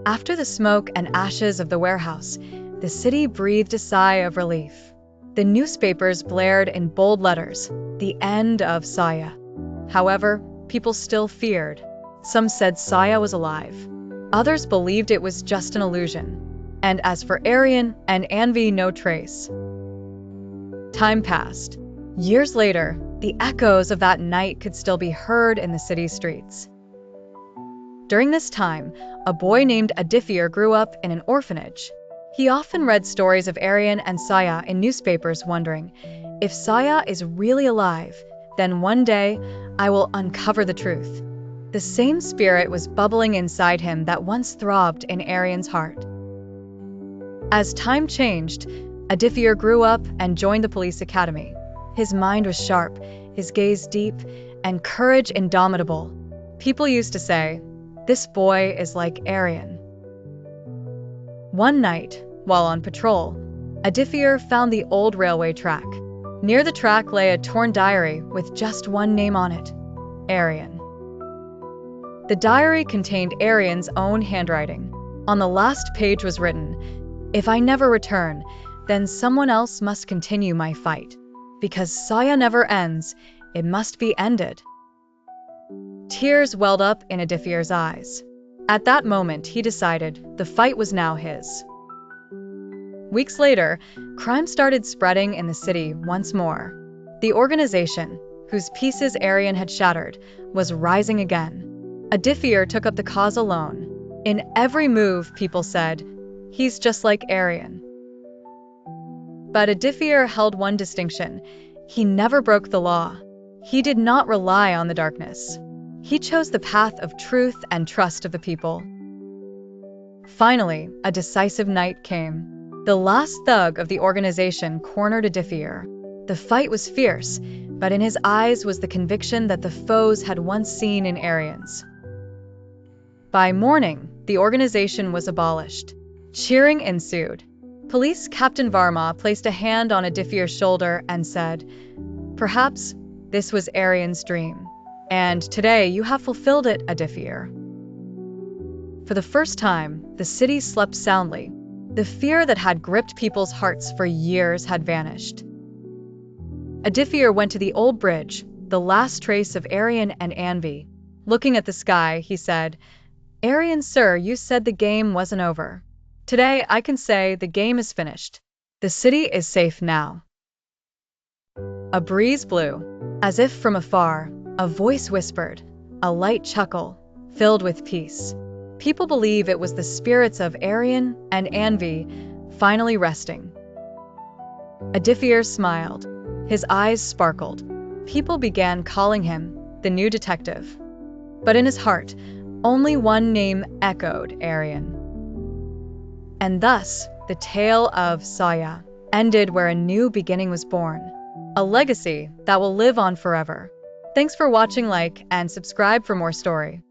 After the smoke and ashes of the warehouse, the city breathed a sigh of relief. The newspapers blared in bold letters, "The end of Saya." However, people still feared. Some said Saya was alive. Others believed it was just an illusion. And as for Aryan and Anvi, no trace. Time passed. Years later, the echoes of that night could still be heard in the city streets. During this time, a boy named Adifir grew up in an orphanage. He often read stories of Aryan and Saya in newspapers, wondering, if Saya is really alive, then one day I will uncover the truth. The same spirit was bubbling inside him that once throbbed in Aryan's heart. As time changed, Adifir grew up and joined the police academy. His mind was sharp, his gaze deep, and courage indomitable. People used to say, "This boy is like Aryan." One night, while on patrol, Adifir found the old railway track. Near the track lay a torn diary with just one name on it, Aryan. The diary contained Aryan's own handwriting. On the last page was written, "If I never return, then someone else must continue my fight. Because Saya never ends, it must be ended." Tears welled up in Adifir's eyes. At that moment, he decided the fight was now his. Weeks later, crime started spreading in the city once more. The organization, whose pieces Aryan had shattered, was rising again. Adifir took up the cause alone. In every move, people said, "He's just like Aryan." But Adifir held one distinction. He never broke the law. He did not rely on the darkness. He chose the path of truth and trust of the people. Finally, a decisive night came. The last thug of the organization cornered Adifir. The fight was fierce, but in his eyes was the conviction that the foes had once seen in Aryans. By morning, the organization was abolished. Cheering ensued. Police Captain Varma placed a hand on Adifir's shoulder and said, "Perhaps this was Aryan's dream. And today you have fulfilled it, Adifir." For the first time, the city slept soundly. The fear that had gripped people's hearts for years had vanished. Adifir went to the old bridge, the last trace of Aryan and Anvi. Looking at the sky, he said, "Aryan sir, you said the game wasn't over. Today I can say the game is finished. The city is safe now." A breeze blew. As if from afar, a voice whispered, a light chuckle, filled with peace. People believe it was the spirits of Aryan and Anvi finally resting. Adifir smiled. His eyes sparkled. People began calling him the new detective. But in his heart, only one name echoed, Aryan. And thus, the tale of Saya ended where a new beginning was born. A legacy that will live on forever. Thanks for watching, like and subscribe for more story.